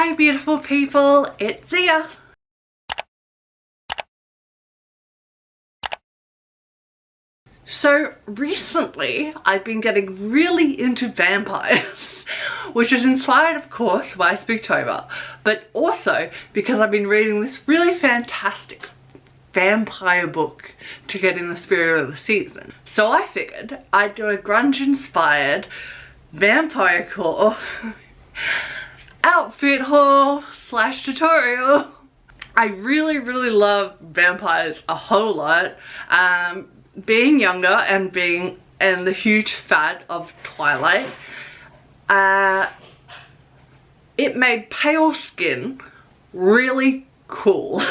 Hey beautiful people, it's Zia. So recently I've been getting really into vampires, which is inspired of course by Spooktober, but also because I've been reading this really fantastic vampire book to get in the spirit of the season. So I figured I'd do a grunge inspired Vampirecore outfit haul slash tutorial. I really love vampires a whole lot. Being younger and being in the huge fan of Twilight, it made pale skin really cool.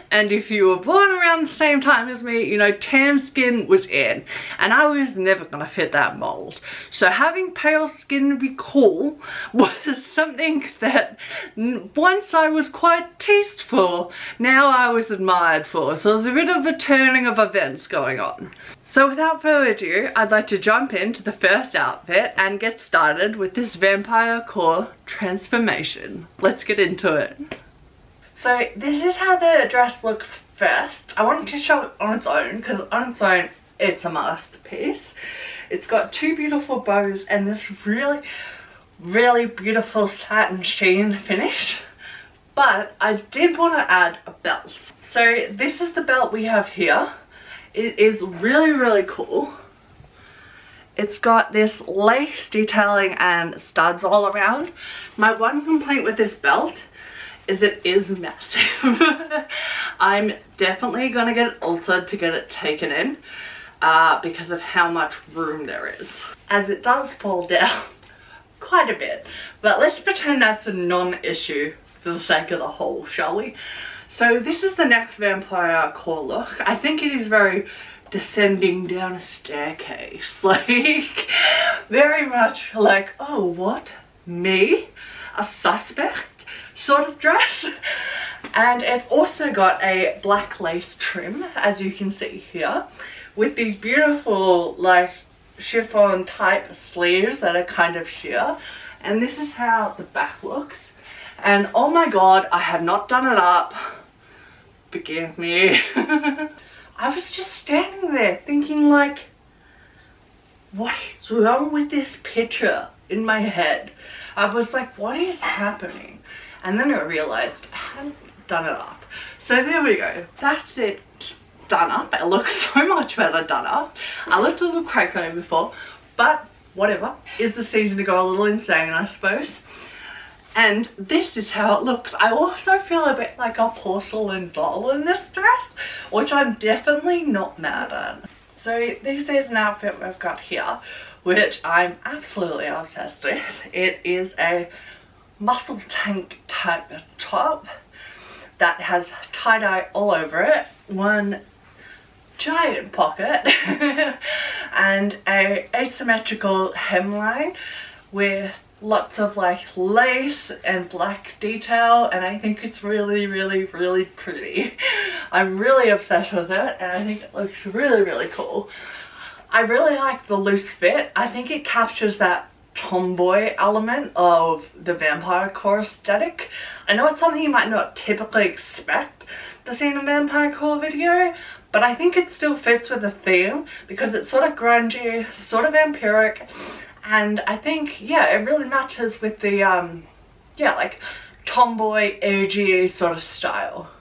And if you were born around the same time as me, you know, tan skin was in, and I was never gonna fit that mold. So having pale skin be cool was something that once I was quite teased for, now I was admired for. So there's a bit of a turning of events going on. So without further ado, I'd like to jump into the first outfit and get started with this Vampirecore transformation. Let's get into it. So this is how the dress looks first. I wanted to show it on its own because on its own it's a masterpiece. It's got two beautiful bows and this really beautiful satin sheen finish. But I did want to add a belt. So this is the belt we have here. It is really cool. It's got this lace detailing and studs all around. My one complaint with this belt is it is massive. I'm definitely gonna get it altered to get it taken in because of how much room there is, as it does fall down quite a bit, but let's pretend that's a non-issue for the sake of the haul, shall we? So this is the next Vampirecore look. I think it is very descending down a staircase, like very much like, oh what, me, a suspect sort of dress. And it's also got a black lace trim, as you can see here, with these beautiful like chiffon type sleeves that are kind of sheer. And this is how the back looks. And oh my god, I have not done it up, forgive me. I was just standing there thinking like, what is wrong with this picture in my head? I was like, what is happening? And then I realized I hadn't done it up. So there we go. That's it done up. It looks so much better done up. I looked a little crackly before, but whatever. Is the season to go a little insane, I suppose. And this is how it looks. I also feel a bit like a porcelain doll in this dress, which I'm definitely not mad at. So this is an outfit we've got here, which I'm absolutely obsessed with. It is a muscle tank type top that has tie-dye all over it, one giant pocket and a asymmetrical hemline with lots of like lace and black detail, and I think it's really pretty. I'm really obsessed with it and I think it looks really cool. I really like the loose fit. I think it captures that tomboy element of the Vampirecore aesthetic. I know it's something you might not typically expect to see in a Vampirecore video, but I think it still fits with the theme because it's sort of grungy, sort of vampiric, and I think, yeah, it really matches with the, yeah, like tomboy, edgy sort of style.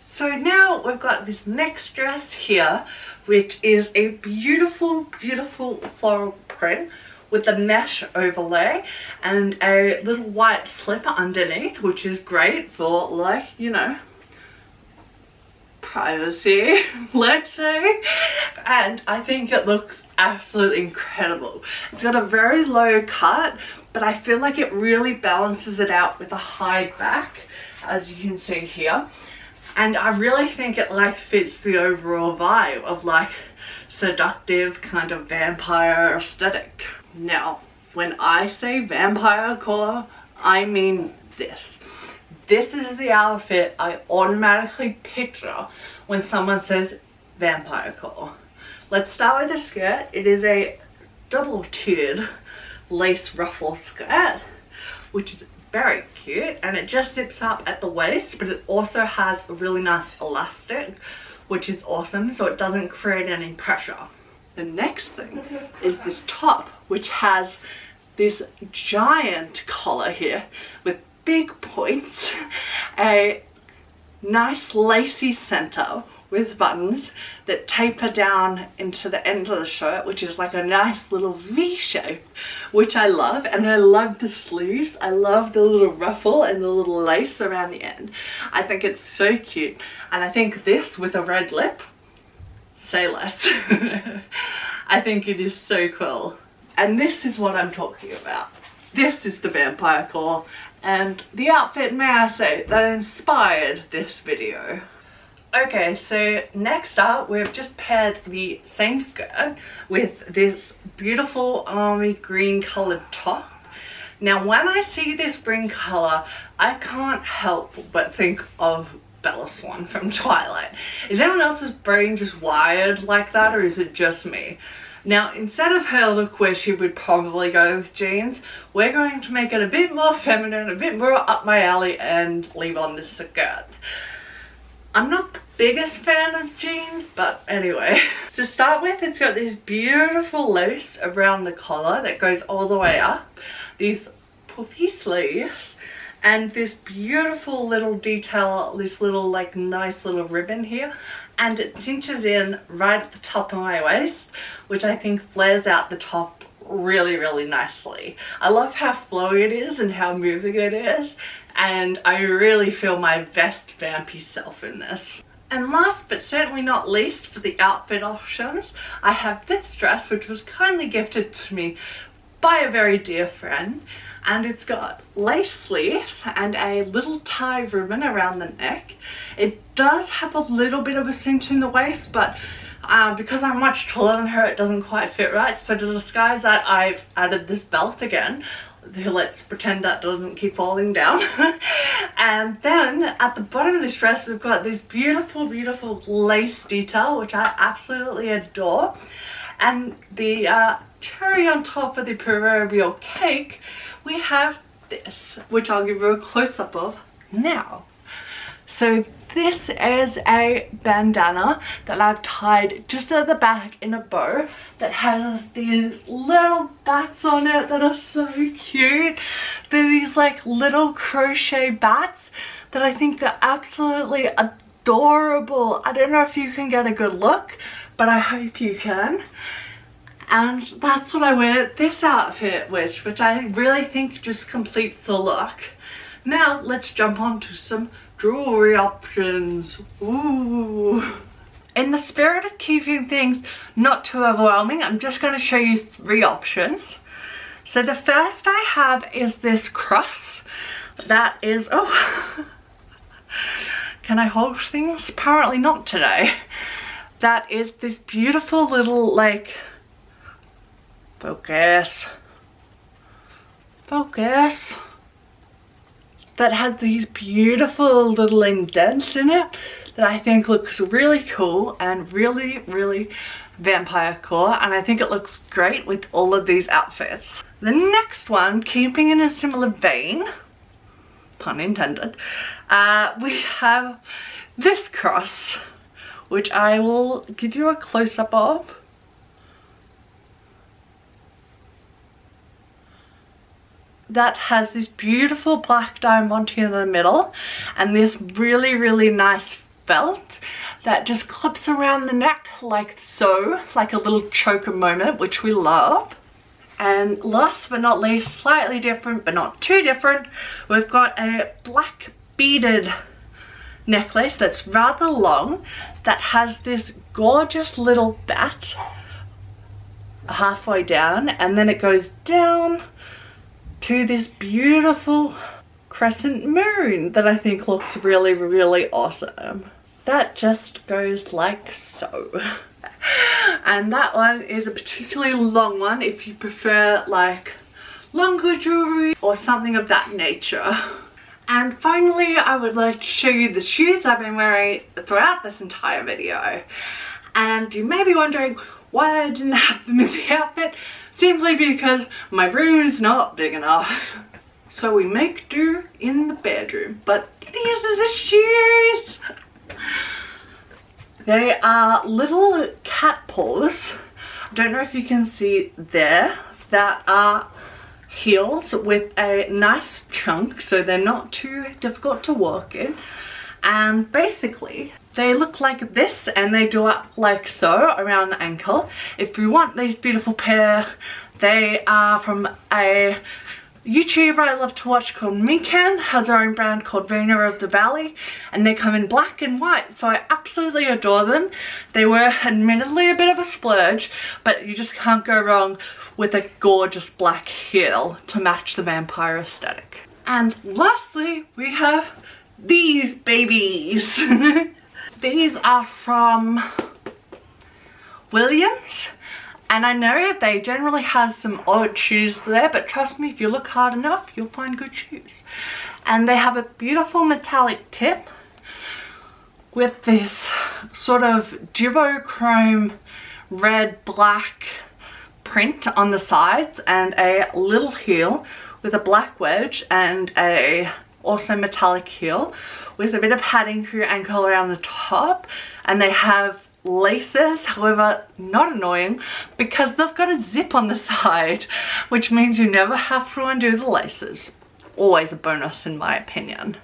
So now we've got this next dress here, which is a beautiful floral print with the mesh overlay and a little white slipper underneath, which is great for, like, you know, privacy, let's say. And I think it looks absolutely incredible. It's got a very low cut, but I feel like it really balances it out with a high back, as you can see here. And I really think it like fits the overall vibe of like seductive kind of vampire aesthetic. Now, when I say Vampirecore, I mean this. This is the outfit I automatically picture when someone says Vampirecore. Let's start with the skirt. It is a double-tiered lace ruffle skirt, which is very cute, and it just zips up at the waist, but it also has a really nice elastic, which is awesome, so it doesn't create any pressure. The next thing is this top, which has this giant collar here with big points, a nice lacy center with buttons that taper down into the end of the shirt, which is like a nice little V shape, which I love. And I love the sleeves. I love the little ruffle and the little lace around the end. I think it's so cute, and I think this with a red lip, say less. I think it is so cool. And this is what I'm talking about. This is the Vampirecore, and the outfit, may I say, that inspired this video. Okay, so next up we've just paired the same skirt with this beautiful army green coloured top. Now when I see this green colour, I can't help but think of Bella Swan from Twilight. Is anyone else's brain just wired like that, or is it just me? Now, instead of her look where she would probably go with jeans, we're going to make it a bit more feminine, a bit more up my alley, and leave on this skirt. I'm not the biggest fan of jeans, but anyway. To start with, it's got this beautiful lace around the collar that goes all the way up, these puffy sleeves, and this beautiful little detail, this little like nice little ribbon here, and it cinches in right at the top of my waist, which I think flares out the top really, really nicely. I love how flowy it is and how moving it is, and I really feel my best vampy self in this. And last but certainly not least, for the outfit options, I have this dress, which was kindly gifted to me by a very dear friend, and it's got lace sleeves and a little tie ribbon around the neck. It does have a little bit of a cinch in the waist, but because I'm much taller than her, it doesn't quite fit right. So to disguise that, I've added this belt again. Let's pretend that doesn't keep falling down. And then at the bottom of this dress, we've got this beautiful, beautiful lace detail, which I absolutely adore. And the cherry on top of the proverbial cake, we have this, which I'll give you a close-up of now. So this is a bandana that I've tied just at the back in a bow that has these little bats on it that are so cute. They're these like little crochet bats that I think are absolutely adorable. I don't know if you can get a good look, but I hope you can. And that's what I wear this outfit with, which I really think just completes the look. Now let's jump on to some jewelry options. Ooh. In the spirit of keeping things not too overwhelming, I'm just going to show you 3 options. So the first I have is this cross. That is, oh, can I hold things? Apparently not today. That is this beautiful little like, focus, that has these beautiful little indents in it that I think looks really cool and really, really Vampirecore, and I think it looks great with all of these outfits. The next one, keeping in a similar vein, pun intended, we have this cross, which I will give you a close-up of. That has this beautiful black diamond in the middle and this really, really nice felt that just clips around the neck like so, like a little choker moment, which we love. And last but not least, slightly different but not too different, we've got a black beaded necklace that's rather long that has this gorgeous little bat halfway down, and then it goes down to this beautiful crescent moon that I think looks really, really awesome. That just goes like so. And that one is a particularly long one if you prefer like longer jewelry or something of that nature. And finally, I would like to show you the shoes I've been wearing throughout this entire video. And you may be wondering why I didn't have them in the outfit. Simply because my room is not big enough. So we make do in the bedroom, but these are the shoes. They are little cat paws. I don't know if you can see there, that are heels with a nice chunk, so they're not too difficult to walk in. And basically they look like this, and they do up like so around the ankle. If you want these beautiful pair, they are from a YouTuber I love to watch called Mikan, has her own brand called Vena of the Valley, and they come in black and white, so I absolutely adore them. They were admittedly a bit of a splurge, but you just can't go wrong with a gorgeous black heel to match the vampire aesthetic. And lastly, we have these babies. These are from Williams. And I know they generally have some odd shoes there, but trust me, if you look hard enough, you'll find good shoes. And they have a beautiful metallic tip with this sort of duochrome red black print on the sides, and a little heel with a black wedge and a also metallic heel with a bit of padding for your ankle around the top. And they have laces, however not annoying because they've got a zip on the side, which means you never have to undo the laces. Always a bonus in my opinion.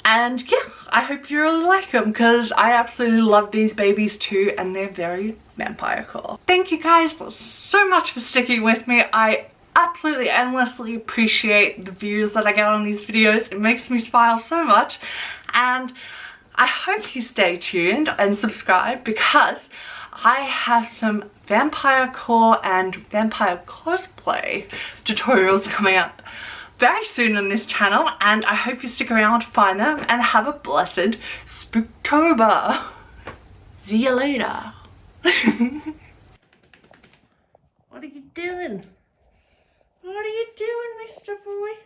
And yeah, I hope you really like them because I absolutely love these babies too, and they're very Vampirecore. Thank you guys so much for sticking with me. I absolutely endlessly appreciate the views that I get on these videos. It makes me smile so much, and I hope you stay tuned and subscribe because I have some Vampirecore and vampire cosplay tutorials coming up very soon on this channel, and I hope you stick around to find them, and have a blessed spooktober. See you later. What are you doing? What are you doing, Mr. Boy?